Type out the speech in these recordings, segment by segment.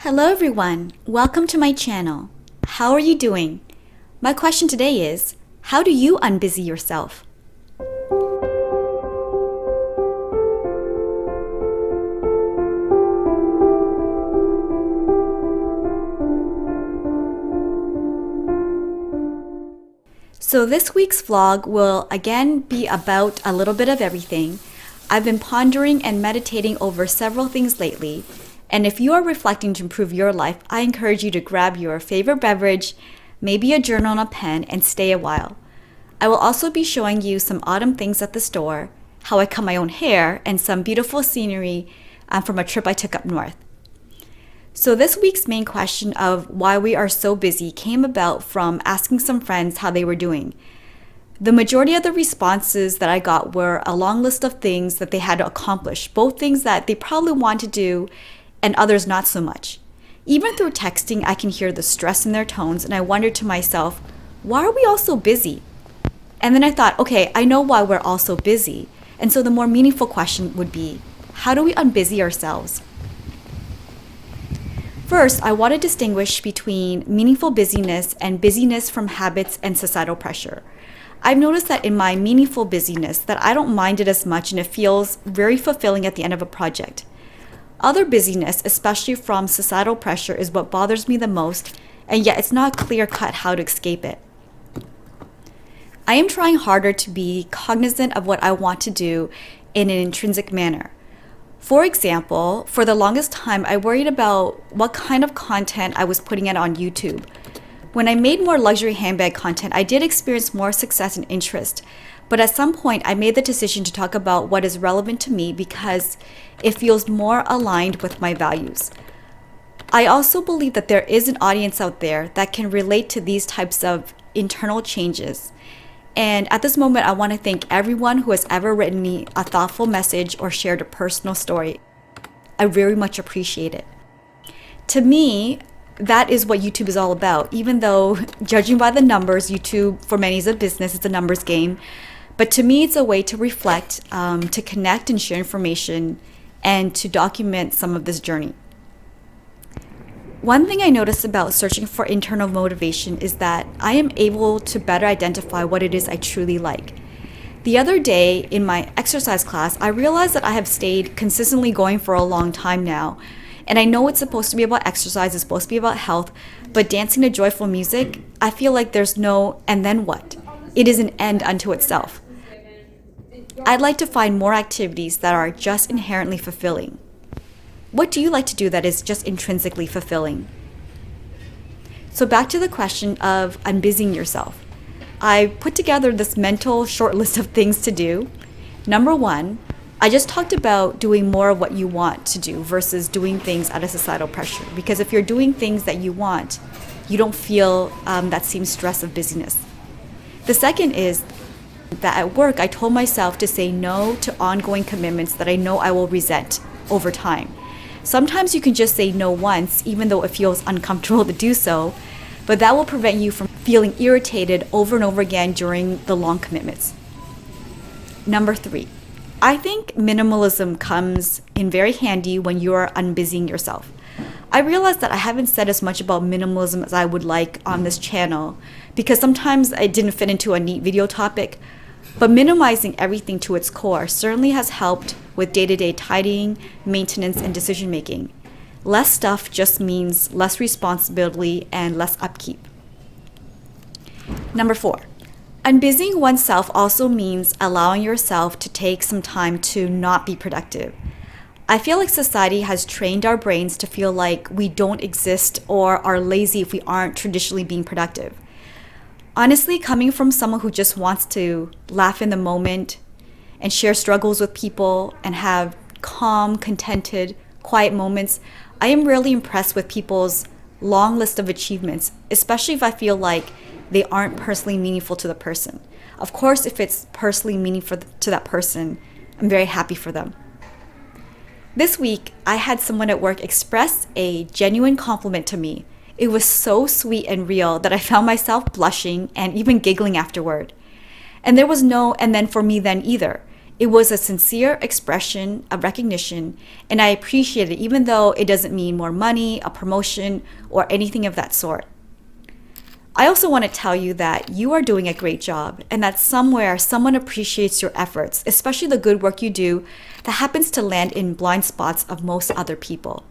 Hello everyone, welcome to my channel. How are you doing? My question today is, how do you unbusy yourself? So this week's vlog will again be about a little bit of everything. I've been pondering and meditating over several things lately. And if you are reflecting to improve your life, I encourage you to grab your favorite beverage, maybe a journal and a pen, and stay a while. I will also be showing you some autumn things at the store, how I cut my own hair, and some beautiful scenery from a trip I took up north. So this week's main question of why we are so busy came about from asking some friends how they were doing. The majority of the responses that I got were a long list of things that they had to accomplish, both things that they probably want to do and others not so much. Even through texting, I can hear the stress in their tones, and I wondered to myself, why are we all so busy? And then I thought, okay, I know why we're all so busy. And so the more meaningful question would be, how do we unbusy ourselves? First, I want to distinguish between meaningful busyness and busyness from habits and societal pressure. I've noticed that in my meaningful busyness that I don't mind it as much and it feels very fulfilling at the end of a project. Other busyness, especially from societal pressure, is what bothers me the most, and yet it's not clear-cut how to escape it. I am trying harder to be cognizant of what I want to do in an intrinsic manner. For example, for the longest time, I worried about what kind of content I was putting out on YouTube. When I made more luxury handbag content, I did experience more success and interest. But at some point, I made the decision to talk about what is relevant to me because it feels more aligned with my values. I also believe that there is an audience out there that can relate to these types of internal changes. And at this moment, I want to thank everyone who has ever written me a thoughtful message or shared a personal story. I very much appreciate it. To me, that is what YouTube is all about, even though, judging by the numbers, YouTube for many is a business, it's a numbers game. But to me, it's a way to reflect, to connect and share information, and to document some of this journey. One thing I noticed about searching for internal motivation is that I am able to better identify what it is I truly like. The other day in my exercise class, I realized that I have stayed consistently going for a long time now. And I know it's supposed to be about exercise, it's supposed to be about health, but dancing to joyful music, I feel like there's no and then what? It is an end unto itself. I'd like to find more activities that are just inherently fulfilling. What do you like to do that is just intrinsically fulfilling? So back to the question of unbusying yourself. I put together this mental short list of things to do. Number one, I just talked about doing more of what you want to do versus doing things out of societal pressure. Because if you're doing things that you want, you don't feel that same stress of busyness. The second is that at work, I told myself to say no to ongoing commitments that I know I will resent over time. Sometimes you can just say no once, even though it feels uncomfortable to do so, but that will prevent you from feeling irritated over and over again during the long commitments. Number three, I think minimalism comes in very handy when you are unbusying yourself. I realize that I haven't said as much about minimalism as I would like on this channel because sometimes it didn't fit into a neat video topic, but minimizing everything to its core certainly has helped with day-to-day tidying, maintenance, and decision-making. Less stuff just means less responsibility and less upkeep. Number four, unbusying oneself also means allowing yourself to take some time to not be productive. I feel like society has trained our brains to feel like we don't exist or are lazy if we aren't traditionally being productive. Honestly, coming from someone who just wants to laugh in the moment and share struggles with people and have calm, contented, quiet moments, I am rarely impressed with people's long list of achievements, especially if I feel like they aren't personally meaningful to the person. Of course, if it's personally meaningful to that person, I'm very happy for them. This week, I had someone at work express a genuine compliment to me. It was so sweet and real that I found myself blushing and even giggling afterward. And there was no and then for me then either. It was a sincere expression of recognition, and I appreciate it, even though it doesn't mean more money, a promotion, or anything of that sort. I also want to tell you that you are doing a great job and that somewhere someone appreciates your efforts, especially the good work you do that happens to land in blind spots of most other people.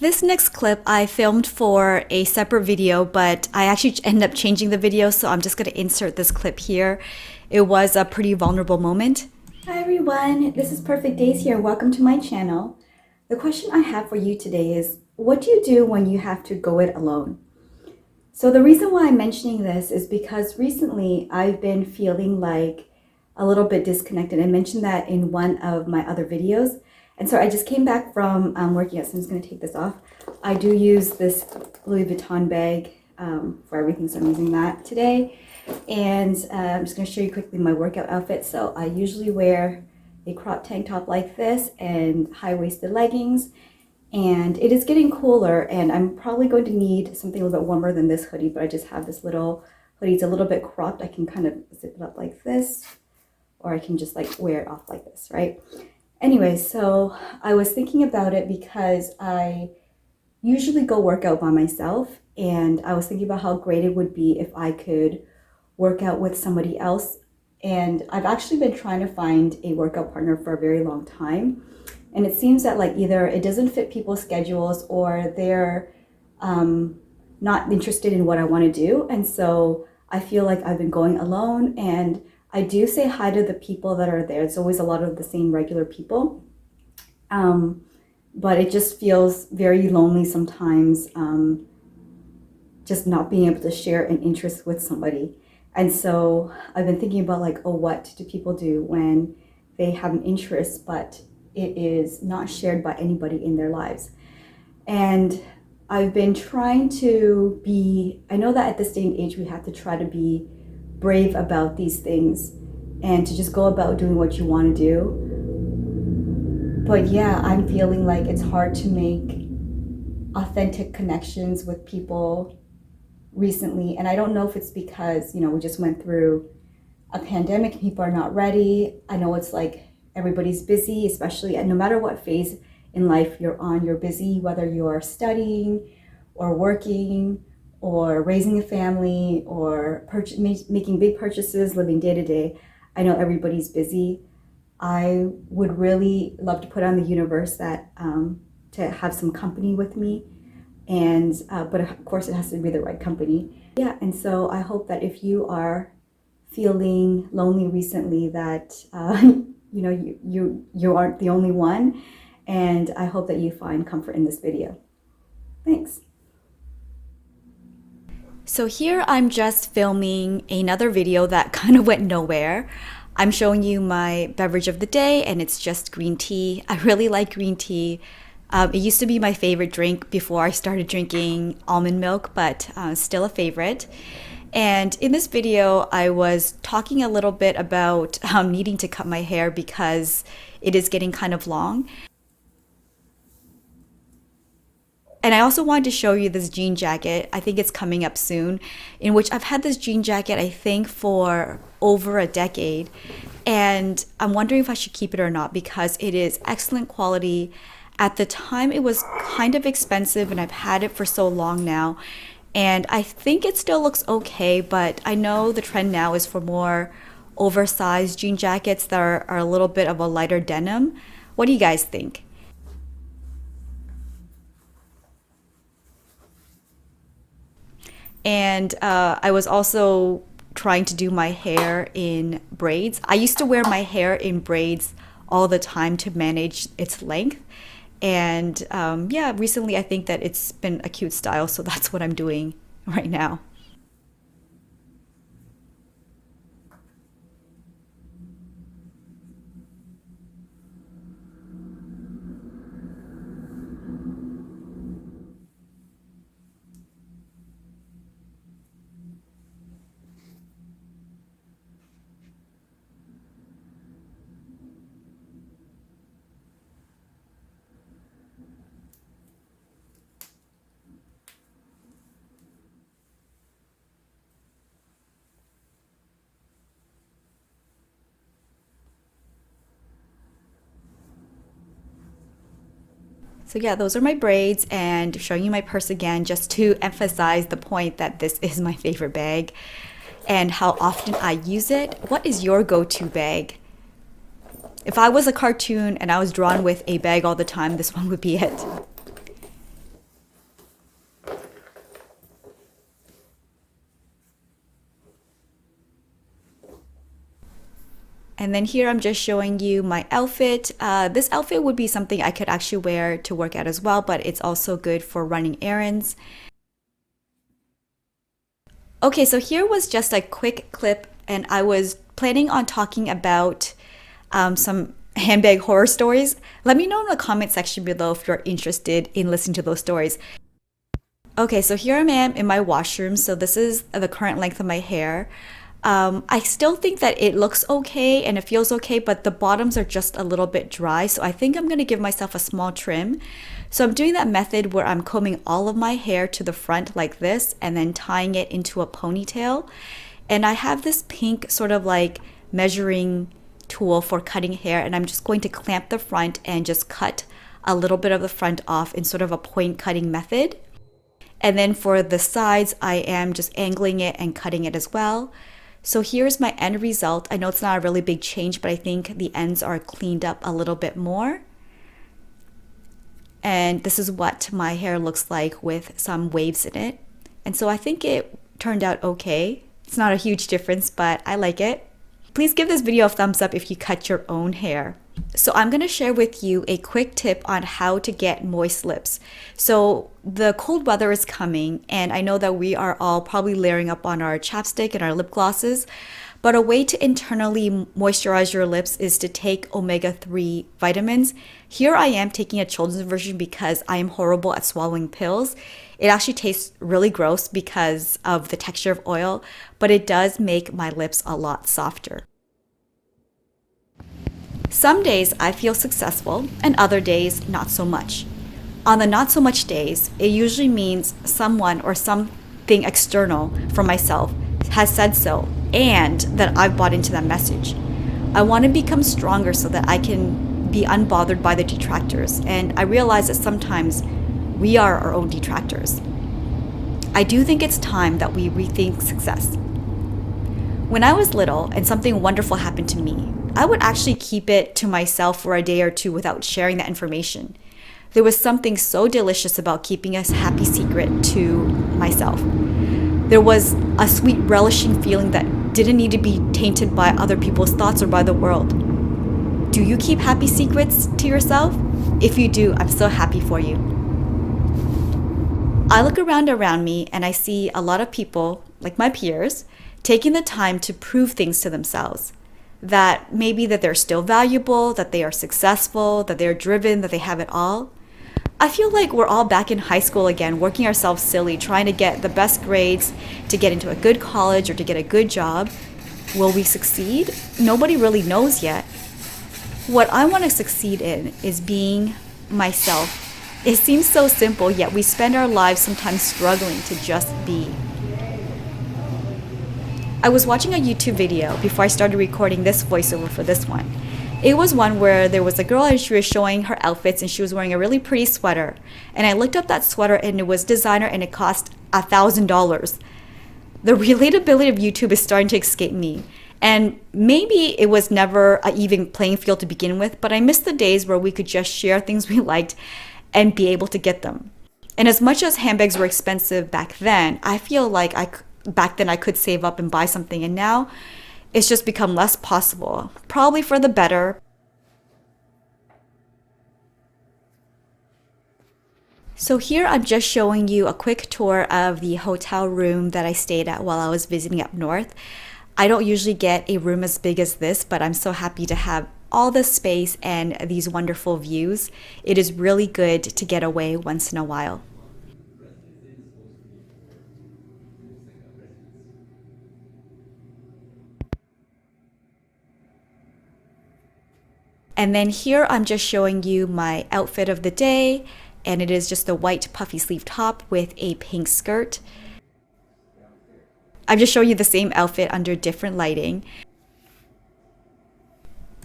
This next clip I filmed for a separate video, but I actually ended up changing the video, so I'm just going to insert this clip here. It was a pretty vulnerable moment. Hi everyone, this is Perfect Daze here. Welcome to my channel. The question I have for you today is, what do you do when you have to go it alone? So the reason why I'm mentioning this is because recently I've been feeling like a little bit disconnected. I mentioned that in one of my other videos. And so I just came back from working out, so I'm just going to take this off. I do use this Louis Vuitton bag for everything, so I'm using that today. And I'm just going to show you quickly my workout outfit. So I usually wear a crop tank top like this and high-waisted leggings. And it is getting cooler, and I'm probably going to need something a little bit warmer than this hoodie, but I just have this little hoodie. It's a little bit cropped. I can kind of zip it up like this, or I can just like wear it off like this, right? Anyway, so I was thinking about it because I usually go work out by myself, and I was thinking about how great it would be if I could work out with somebody else. And I've actually been trying to find a workout partner for a very long time. And it seems that like either it doesn't fit people's schedules or they're not interested in what I want to do. And so I feel like I've been going alone, and I do say hi to the people that are there. It's always a lot of the same regular people. But it just feels very lonely sometimes, just not being able to share an interest with somebody. And so I've been thinking about like, oh, what do people do when they have an interest, but it is not shared by anybody in their lives? And I've been trying to be, I know that at this day and age, we have to try to be brave about these things and to just go about doing what you want to do. But yeah, I'm feeling like it's hard to make authentic connections with people recently. And I don't know if it's because, you know, we just went through a pandemic and people are not ready. I know it's like everybody's busy, especially, and no matter what phase in life you're on, you're busy, whether you're studying or working or raising a family or making big purchases, living day to day. I know everybody's busy. I would really love to put on the universe that to have some company with me, and but of course it has to be the right company. Yeah, and so I hope that if you are feeling lonely recently, that you know, you aren't the only one, and I hope that you find comfort in this video. Thanks. So here I'm just filming another video that kind of went nowhere. I'm showing you my beverage of the day, and it's just green tea. I really like green tea. It used to be my favorite drink before I started drinking almond milk, but still a favorite. And in this video, I was talking a little bit about needing to cut my hair because it is getting kind of long. And I also wanted to show you this jean jacket. I think it's coming up soon, in which I've had this jean jacket, I think, for over a decade. And I'm wondering if I should keep it or not because it is excellent quality. At the time, it was kind of expensive, and I've had it for so long now. And I think it still looks okay, but I know the trend now is for more oversized jean jackets that are a little bit of a lighter denim. What do you guys think? And I was also trying to do my hair in braids. I used to wear my hair in braids all the time to manage its length. And yeah, recently I think that it's been a cute style, so that's what I'm doing right now. So yeah, those are my braids, and showing you my purse again just to emphasize the point that this is my favorite bag and how often I use it. What is your go-to bag? If I was a cartoon and I was drawn with a bag all the time, this one would be it. And then here I'm just showing you my outfit. This outfit would be something I could actually wear to work out as well, but it's also good for running errands. Okay, so here was just a quick clip, and I was planning on talking about some handbag horror stories. Let me know in the comment section below if you're interested in listening to those stories. Okay, so here I am in my washroom. So this is the current length of my hair. I still think that it looks okay and it feels okay, but the bottoms are just a little bit dry. So I think I'm going to give myself a small trim. So I'm doing that method where I'm combing all of my hair to the front like this and then tying it into a ponytail. And I have this pink sort of like measuring tool for cutting hair, and I'm just going to clamp the front and just cut a little bit of the front off in sort of a point cutting method. And then for the sides, I am just angling it and cutting it as well. So here's my end result. I know it's not a really big change, but I think the ends are cleaned up a little bit more. And this is what my hair looks like with some waves in it. And so I think it turned out okay. It's not a huge difference, but I like it. Please give this video a thumbs up if you cut your own hair. So I'm going to share with you a quick tip on how to get moist lips. So the cold weather is coming, and I know that we are all probably layering up on our chapstick and our lip glosses, but a way to internally moisturize your lips is to take omega-3 vitamins. Here I am taking a children's version because I am horrible at swallowing pills. It actually tastes really gross because of the texture of oil, but it does make my lips a lot softer. Some days I feel successful and other days not so much. On the not so much days, it usually means someone or something external from myself has said so and that I've bought into that message. I want to become stronger so that I can be unbothered by the detractors, and I realize that sometimes we are our own detractors. I do think it's time that we rethink success. When I was little and something wonderful happened to me, I would actually keep it to myself for a day or two without sharing that information. There was something so delicious about keeping a happy secret to myself. There was a sweet, relishing feeling that didn't need to be tainted by other people's thoughts or by the world. Do you keep happy secrets to yourself? If you do, I'm so happy for you. I look around me and I see a lot of people, like my peers, taking the time to prove things to themselves. That maybe that they're still valuable, that they are successful, that they're driven, that they have it all. I feel like we're all back in high school again, working ourselves silly, trying to get the best grades, to get into a good college or to get a good job. Will we succeed? Nobody really knows yet. What I want to succeed in is being myself. It seems so simple, yet we spend our lives sometimes struggling to just be. I was watching a YouTube video before I started recording this voiceover for this one. It was one where there was a girl and she was showing her outfits and she was wearing a really pretty sweater. And I looked up that sweater and it was designer and it cost $1,000. The relatability of YouTube is starting to escape me. And maybe it was never an even playing field to begin with, but I miss the days where we could just share things we liked and be able to get them. And as much as handbags were expensive back then, I feel like back then I could save up and buy something, and now it's just become less possible, probably for the better. So here I'm just showing you a quick tour of the hotel room that I stayed at while I was visiting up north. I don't usually get a room as big as this, but I'm so happy to have all this space and these wonderful views. It is really good to get away once in a while. And then here I'm just showing you my outfit of the day, and it is just a white puffy sleeve top with a pink skirt. I'm just showing you the same outfit under different lighting.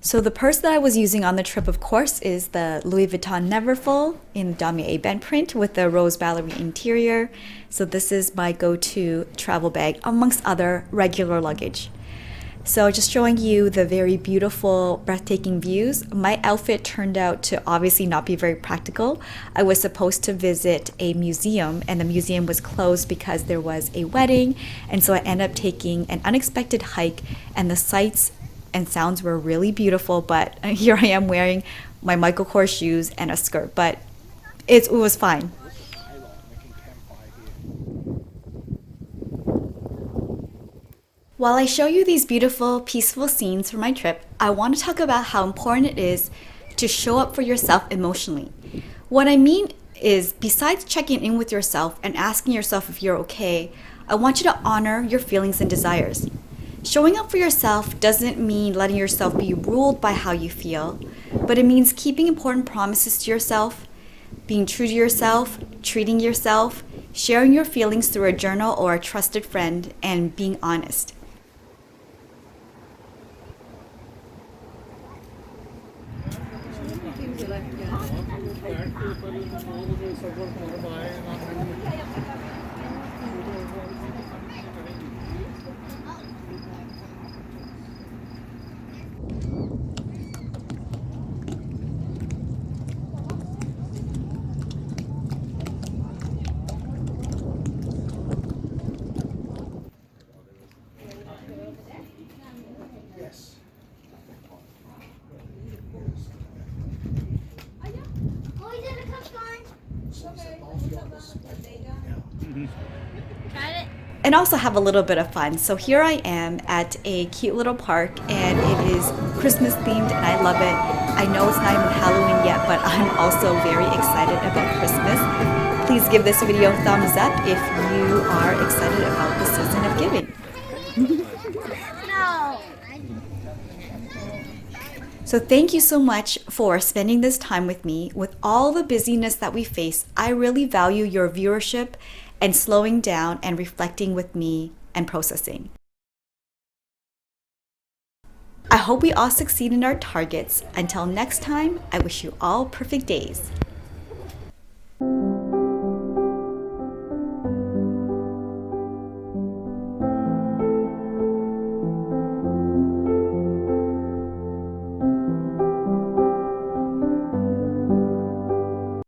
So the purse that I was using on the trip, of course, is the Louis Vuitton Neverfull in damier ebene print with the rose ballerine interior. So this is my go-to travel bag amongst other regular luggage. So just showing you the very beautiful, breathtaking views. My outfit turned out to obviously not be very practical. I was supposed to visit a museum and the museum was closed because there was a wedding. And so I ended up taking an unexpected hike, and the sights and sounds were really beautiful, but here I am wearing my Michael Kors shoes and a skirt, but it was fine. While I show you these beautiful, peaceful scenes from my trip, I want to talk about how important it is to show up for yourself emotionally. What I mean is, besides checking in with yourself and asking yourself if you're okay, I want you to honor your feelings and desires. Showing up for yourself doesn't mean letting yourself be ruled by how you feel, but it means keeping important promises to yourself, being true to yourself, treating yourself, sharing your feelings through a journal or a trusted friend, and being honest. And also have a little bit of fun. So here I am at a cute little park, and it is Christmas themed and I love it. I know it's not even Halloween yet, but I'm also very excited about Christmas. Please give this video a thumbs up if you are excited about the season of giving. So thank you so much for spending this time with me. With all the busyness that we face, I really value your viewership and slowing down and reflecting with me and processing. I hope we all succeed in our targets. Until next time, I wish you all perfect days.